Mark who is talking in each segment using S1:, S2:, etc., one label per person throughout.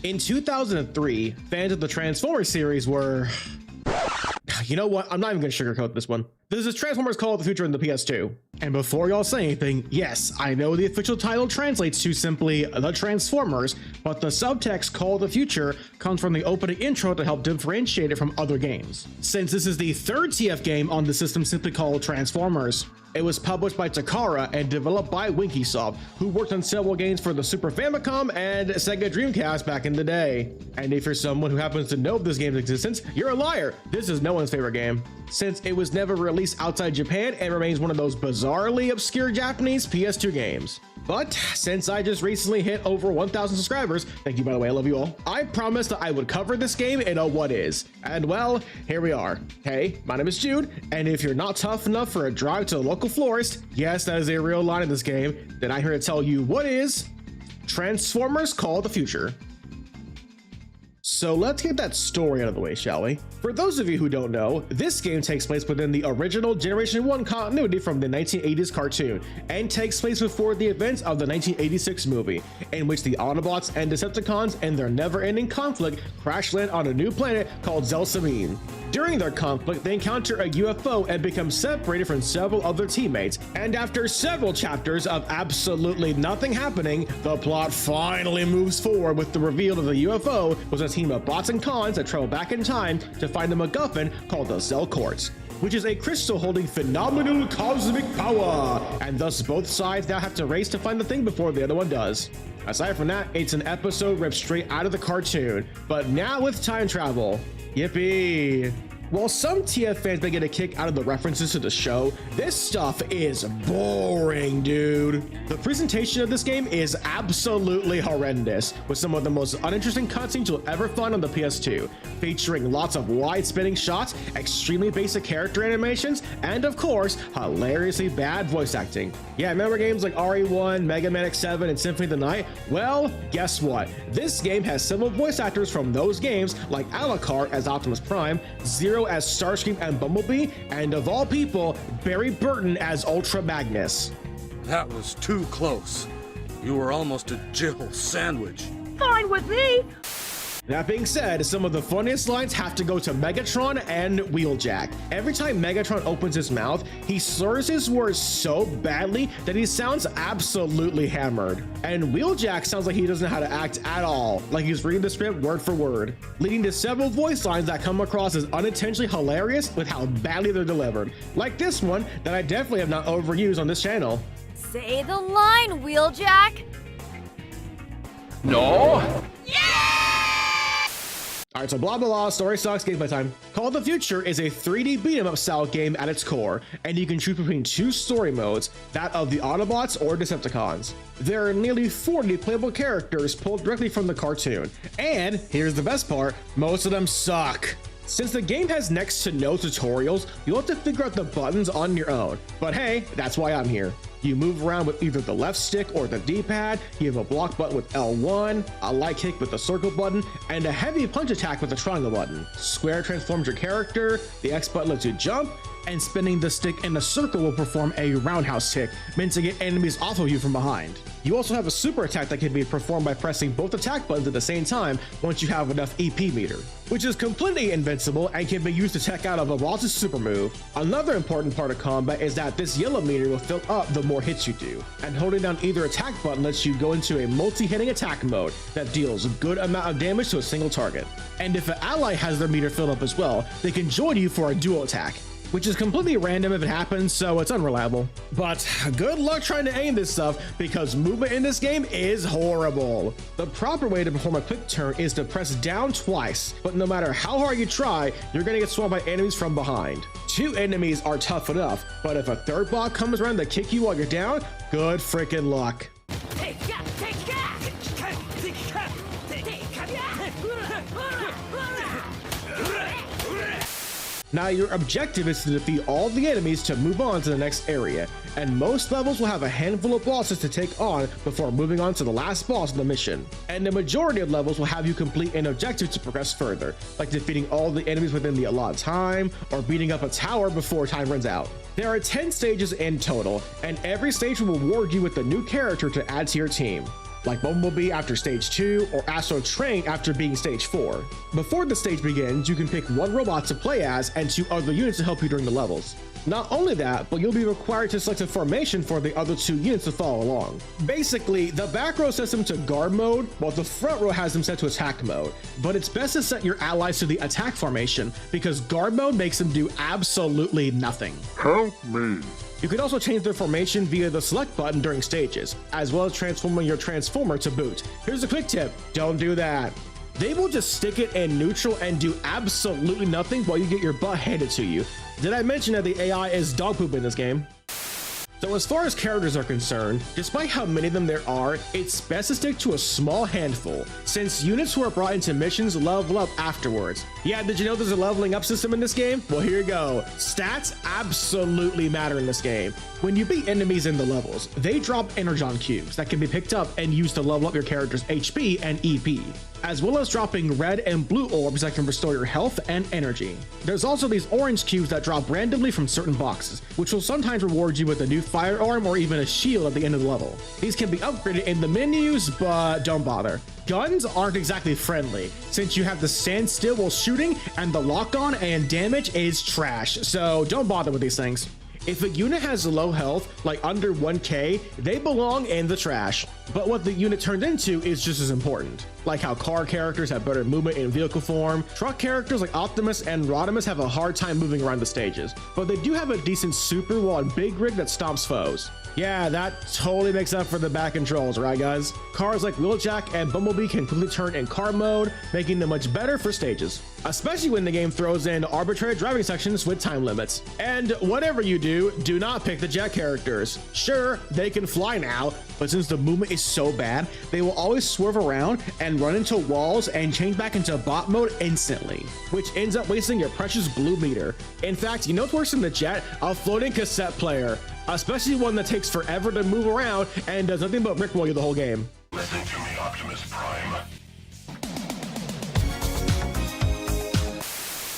S1: In 2003, fans of the Transformers series were... You know what? I'm not even going to sugarcoat this one. This is Transformers Call of the Future in the PS2. And before y'all say anything, yes, I know the official title translates to simply The Transformers, but the subtext Call of the Future comes from the opening intro to help differentiate it from other games. Since this is the third TF game on the system simply called Transformers, it was published by Takara and developed by Winkysoft, who worked on several games for the Super Famicom and Sega Dreamcast back in the day. And if you're someone who happens to know of this game's existence, you're a liar. This is no one's favorite game. Since it was never released outside Japan, it remains one of those bizarrely obscure Japanese PS2 games. But since I just recently hit over 1,000 subscribers, thank you by the way, I love you all, I promised that I would cover this game in a what is. And well, here we are. Hey, my name is Jude, and if you're not tough enough for a drive to the local florist, yes, that is a real line in this game, then I'm here to tell you what is Transformers Call of the Future. So let's get that story out of the way, shall we? For those of you who don't know, this game takes place within the original Generation 1 continuity from the 1980s cartoon, and takes place before the events of the 1986 movie, in which the Autobots and Decepticons and their never-ending conflict crash land on a new planet called Zelsamine. During their conflict, they encounter a UFO and become separated from several other teammates, and after several chapters of absolutely nothing happening, the plot finally moves forward with the reveal that the UFO was a team of bots and cons that travel back in time to find a MacGuffin called the Zell Quartz, which is a crystal holding phenomenal cosmic power, and thus both sides now have to race to find the thing before the other one does. Aside from that, it's an episode ripped straight out of the cartoon, but now with time travel. Yippee! While some TF fans may get a kick out of the references to the show, this stuff is boring, dude. The presentation of this game is absolutely horrendous, with some of the most uninteresting cutscenes you'll ever find on the PS2, featuring lots of wide spinning shots, extremely basic character animations, and of course, hilariously bad voice acting. Yeah, remember games like RE1, Mega Man X7, and Symphony of the Night? Well, guess what? This game has several voice actors from those games, like Alucard as Optimus Prime, Zero as Starscream and Bumblebee, and of all people, Barry Burton as Ultra Magnus.
S2: That was too close. You were almost a Jill sandwich.
S3: Fine with me.
S1: That being said, some of the funniest lines have to go to Megatron and Wheeljack. Every time Megatron opens his mouth, he slurs his words so badly that he sounds absolutely hammered. And Wheeljack sounds like he doesn't know how to act at all, like he's reading the script word for word, leading to several voice lines that come across as unintentionally hilarious with how badly they're delivered. Like this one that I definitely have not overused on this channel.
S3: Say the line, Wheeljack.
S2: No.
S1: Alright, so blah blah blah, story sucks, gameplay time. Call of the Future is a 3D beat 'em up style game at its core, and you can choose between two story modes, that of the Autobots or Decepticons. There are nearly 40 playable characters pulled directly from the cartoon, and here's the best part, most of them suck. Since the game has next to no tutorials, you'll have to figure out the buttons on your own. But hey, that's why I'm here. You move around with either the left stick or the D-pad, you have a block button with L1, a light kick with the circle button, and a heavy punch attack with the triangle button. Square transforms your character, the X button lets you jump, and spinning the stick in a circle will perform a roundhouse kick, meant to get enemies off of you from behind. You also have a super attack that can be performed by pressing both attack buttons at the same time once you have enough EP meter, which is completely invincible and can be used to tech out of a boss's super move. Another important part of combat is that this yellow meter will fill up the more hits you do, and holding down either attack button lets you go into a multi-hitting attack mode that deals a good amount of damage to a single target. And if an ally has their meter filled up as well, they can join you for a dual attack, which is completely random if it happens, so it's unreliable. But good luck trying to aim this stuff, because movement in this game is horrible. The proper way to perform a quick turn is to press down twice, but no matter how hard you try, you're gonna get swarmed by enemies from behind. 2 enemies are tough enough, but if a third bot comes around to kick you while you're down, good freaking luck. Now your objective is to defeat all the enemies to move on to the next area, and most levels will have a handful of bosses to take on before moving on to the last boss of the mission. And the majority of levels will have you complete an objective to progress further, like defeating all the enemies within the allotted time, or beating up a tower before time runs out. There are 10 stages in total, and every stage will reward you with a new character to add to your team. like Bumblebee after stage 2 or Astro Train after being stage 4. Before the stage begins, you can pick one robot to play as and 2 other units to help you during the levels. Not only that, but you'll be required to select a formation for the other 2 units to follow along. Basically, the back row sets them to guard mode, while the front row has them set to attack mode. But it's best to set your allies to the attack formation, because guard mode makes them do absolutely nothing.
S4: Help me.
S1: You can also change their formation via the select button during stages, as well as transforming your transformer to boot. Here's a quick tip, don't do that. They will just stick it in neutral and do absolutely nothing while you get your butt handed to you. Did I mention that the AI is dog poop in this game? So as far as characters are concerned, despite how many of them there are, it's best to stick to a small handful, since units who are brought into missions level up afterwards. Yeah, did you know there's a leveling up system in this game? Well, here you go. Stats absolutely matter in this game. When you beat enemies in the levels, they drop energon cubes that can be picked up and used to level up your character's HP and EP, as well as dropping red and blue orbs that can restore your health and energy. There's also these orange cubes that drop randomly from certain boxes, which will sometimes reward you with a new firearm or even a shield at the end of the level. These can be upgraded in the menus, but don't bother. Guns aren't exactly friendly, since you have to stand still while shooting, and the lock-on and damage is trash, so don't bother with these things. If a unit has low health, like under 1k, they belong in the trash. But what the unit turned into is just as important. Like how car characters have better movement in vehicle form, truck characters like Optimus and Rodimus have a hard time moving around the stages, but they do have a decent super wall and big rig that stomps foes. Yeah, that totally makes up for the back controls, right guys? Cars like Wheeljack and Bumblebee can quickly turn in car mode, making them much better for stages, especially when the game throws in arbitrary driving sections with time limits. And whatever you do, do not pick the jet characters. Sure, they can fly now, but since the movement is so bad, they will always swerve around and run into walls and change back into bot mode instantly, which ends up wasting your precious blue meter. In fact, you know what's worse than the jet? A floating cassette player, especially one that takes forever to move around and does nothing but rickroll you the whole game.
S4: Listen to me, Optimus Prime.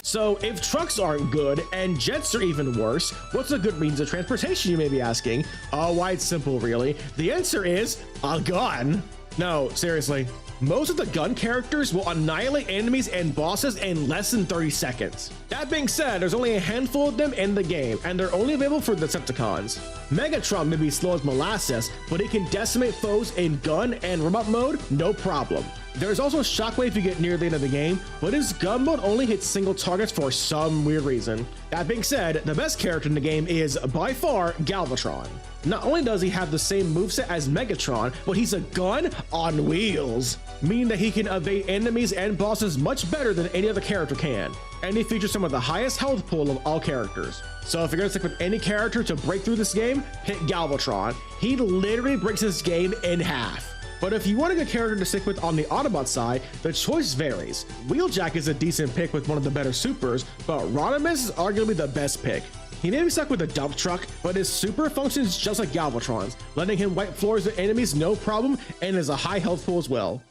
S1: So if trucks aren't good and jets are even worse, what's a good means of transportation, you may be asking? Oh, why, it's simple really. The answer is a gun. No, seriously. Most of the gun characters will annihilate enemies and bosses in less than 30 seconds. That being said, there's only a handful of them in the game, and they're only available for Decepticons. Megatron may be slow as molasses, but he can decimate foes in gun and robot mode, no problem. There's also Shockwave if you get near the end of the game, but his gun mode only hits single targets for some weird reason. That being said, the best character in the game is, by far, Galvatron. Not only does he have the same moveset as Megatron, but he's a gun on wheels, meaning that he can evade enemies and bosses much better than any other character can. And he features some of the highest health pool of all characters. So if you're gonna stick with any character to break through this game, pick Galvatron. He literally breaks this game in half. But if you want a good character to stick with on the Autobot side, the choice varies. Wheeljack is a decent pick with one of the better supers, but Rodimus is arguably the best pick. He may be stuck with a dump truck, but his super functions just like Galvatron's, letting him wipe floors of enemies no problem, and has a high health pool as well.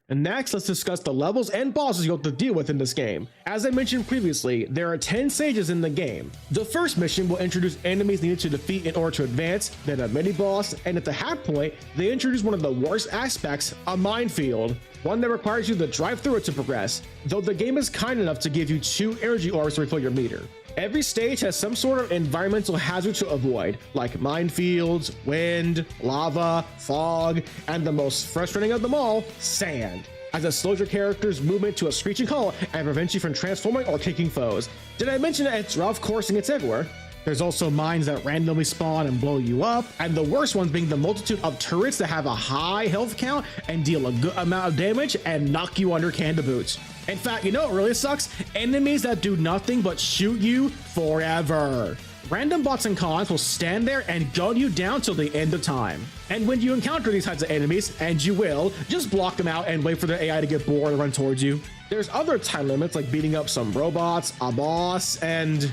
S1: And next, let's discuss the levels and bosses you'll have to deal with in this game. As I mentioned previously, there are 10 stages in the game. The first mission will introduce enemies needed to defeat in order to advance, then a mini-boss, and at the half point, they introduce one of the worst aspects, a minefield. One that requires you to drive through it to progress, though the game is kind enough to give you 2 energy orbs to refill your meter. Every stage has some sort of environmental hazard to avoid, like minefields, wind, lava, fog, and the most frustrating of them all, sand, as it slows your character's movement to a screeching halt and prevents you from transforming or kicking foes. Did I mention that it's rough coursing it's everywhere? There's also mines that randomly spawn and blow you up, and the worst ones being the multitude of turrets that have a high health count and deal a good amount of damage and knock you under can to boots. In fact, you know what really sucks? Enemies that do nothing but shoot you forever. Random bots and cons will stand there and gun you down till the end of time. And when you encounter these types of enemies, and you will, just block them out and wait for the AI to get bored and run towards you. There's other time limits like beating up some robots, a boss, and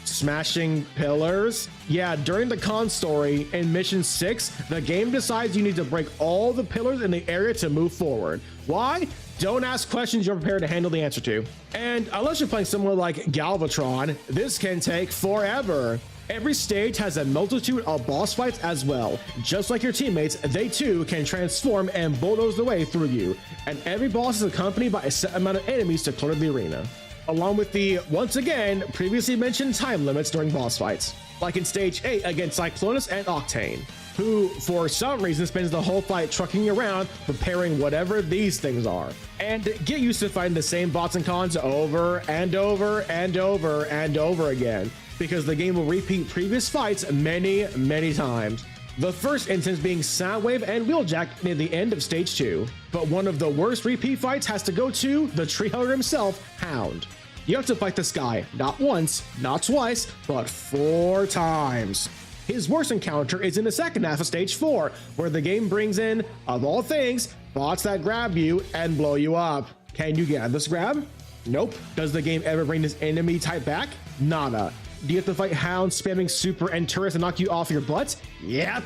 S1: smashing pillars. Yeah, during the con story in mission 6, the game decides you need to break all the pillars in the area to move forward. Why? Don't ask questions you're prepared to handle the answer to. And unless you're playing someone like Galvatron, this can take forever. Every stage has a multitude of boss fights as well. Just like your teammates, they too can transform and bulldoze their way through you. And every boss is accompanied by a set amount of enemies to clear the arena, along with the, once again, previously mentioned time limits during boss fights, like in Stage 8 against Cyclonus and Octane, who, for some reason, spends the whole fight trucking around preparing whatever these things are. And get used to fighting the same bots and cons over and over and over and over again, because the game will repeat previous fights many times. The first instance being Soundwave and Wheeljack near the end of Stage 2. But one of the worst repeat fights has to go to the tree hugger himself, Hound. You have to fight this guy, not once, not twice, but 4 times. His worst encounter is in the second half of Stage 4, where the game brings in, of all things, bots that grab you and blow you up. Can you get this grab? Nope. Does the game ever bring this enemy type back? Nada. Do you have to fight Hound spamming super and turrets to knock you off your butt? Yep.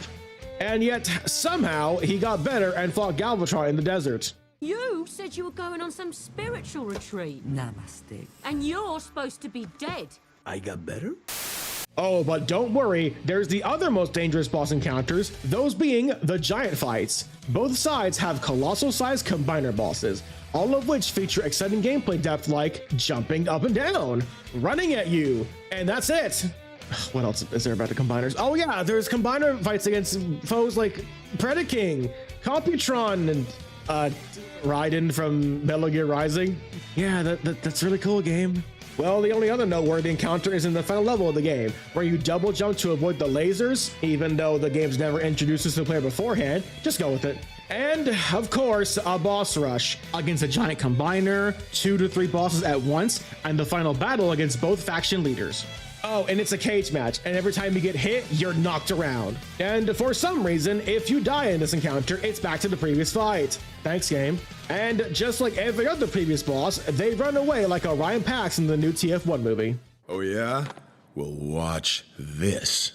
S1: And yet, somehow, he got better and fought Galvatron in the desert.
S5: You said you were going on some spiritual retreat.
S6: Namaste.
S5: And you're supposed to be dead.
S6: I got better?
S1: Oh, but don't worry, there's the other most dangerous boss encounters, those being the giant fights. Both sides have colossal-sized combiner bosses, all of which feature exciting gameplay depth like jumping up and down, running at you, and that's it. What else is there about the combiners? Oh yeah, there's combiner fights against foes like Predaking, Computron, and Raiden from Metal Gear Rising. Yeah, that's really cool game. Well, the only other noteworthy encounter is in the final level of the game, where you double jump to avoid the lasers, even though the game's never introduced us to the player beforehand. Just go with it. And, of course, a boss rush against a giant combiner, 2 to 3 bosses at once, and the final battle against both faction leaders. Oh, and it's a cage match, and every time you get hit, you're knocked around. And for some reason, if you die in this encounter, it's back to the previous fight. Thanks, game. And just like every other previous boss, they run away like Orion Pax in the new TF1 movie.
S7: Oh yeah? Well, watch this.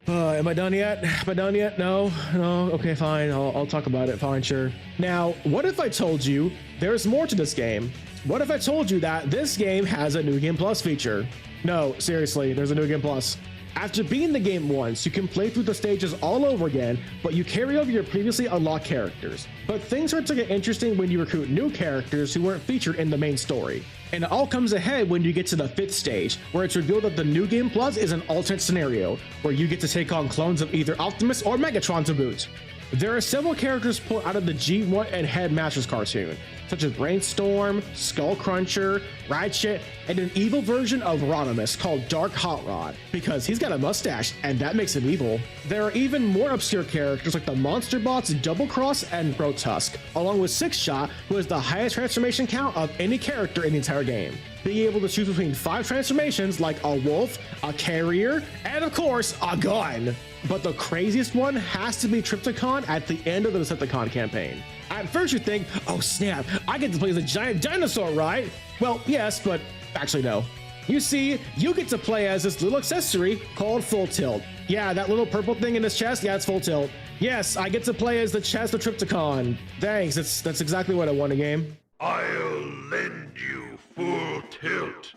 S1: Am I done yet? Am I done yet? No? No? Okay, fine. I'll talk about it. Fine, sure. Now, what if I told you there's more to this game? What if I told you that this game has a New Game Plus feature? No, seriously, there's a New Game Plus. After beating the game once, you can play through the stages all over again, but you carry over your previously unlocked characters. But things start to get interesting when you recruit new characters who weren't featured in the main story. And it all comes ahead when you get to the 5th stage, where it's revealed that the New Game Plus is an alternate scenario, where you get to take on clones of either Optimus or Megatron to boot. There are several characters pulled out of the G1 and Headmasters cartoon, such as Brainstorm, Skullcruncher, Ratchet, and an evil version of Rodimus called Dark Hot Rod, because he's got a mustache and that makes him evil. There are even more obscure characters like the Monster Bots Double Cross and Grotusk, along with Sixshot, who has the highest transformation count of any character in the entire game, being able to choose between 5 transformations like a wolf, a carrier, and of course, a gun. But the craziest one has to be Trypticon at the end of the Decepticon campaign. At first you think, oh snap, I get to play as a giant dinosaur, right? Well, yes, but actually no. You see, you get to play as this little accessory called Full Tilt. Yeah, that little purple thing in his chest, yeah, it's Full Tilt. Yes, I get to play as the chest of Trypticon. Thanks, that's exactly what I want in game.
S4: I'll lend you Full Tilt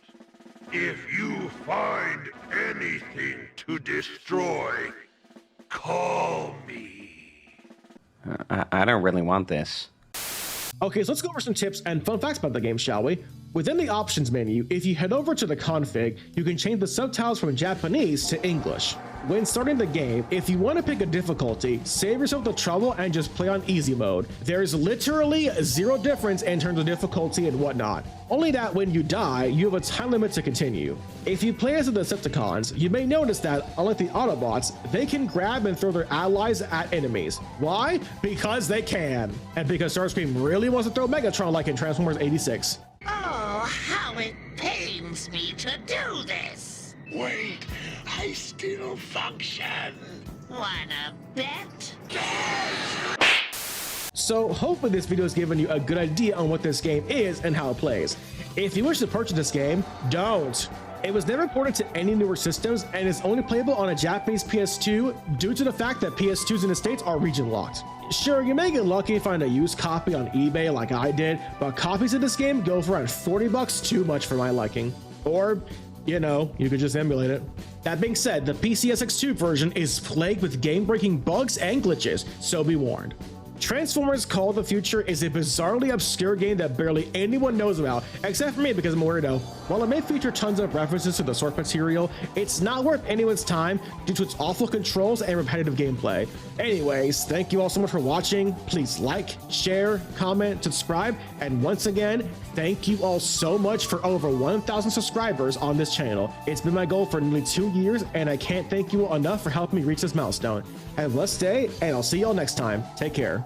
S4: if you find anything to destroy. Call me.
S8: I don't really want this.
S1: Okay, so let's go over some tips and fun facts about the game, shall we? Within the options menu, if you head over to the config, you can change the subtitles from Japanese to English. When starting the game, if you want to pick a difficulty, save yourself the trouble and just play on easy mode. There's literally 0 difference in terms of difficulty and whatnot. Only that when you die, you have a time limit to continue. If you play as the Decepticons, you may notice that, unlike the Autobots, they can grab and throw their allies at enemies. Why? Because they can. And because Starscream really wants to throw Megatron like in Transformers 86.
S9: Oh, how it pains me to do this.
S4: Wait, I still function.
S9: Wanna bet?
S1: So hopefully this video has given you a good idea on what this game is and how it plays. If you wish to purchase this game, don't. It was never ported to any newer systems and is only playable on a Japanese PS2 due to the fact that PS2s in the States are region locked. Sure, you may get lucky and find a used copy on eBay like I did, but copies of this game go for around $40 too much for my liking. Or, you know, you could just emulate it. That being said, the PCSX2 version is plagued with game-breaking bugs and glitches, so be warned. Transformers Call of the Future is a bizarrely obscure game that barely anyone knows about, except for me because I'm a weirdo. While it may feature tons of references to the source material, it's not worth anyone's time due to its awful controls and repetitive gameplay. Anyways, thank you all so much for watching. Please like, share, comment, subscribe, and once again, thank you all so much for over 1,000 subscribers on this channel. It's been my goal for nearly 2 years, and I can't thank you all enough for helping me reach this milestone. Have a blessed day, and I'll see y'all next time. Take care.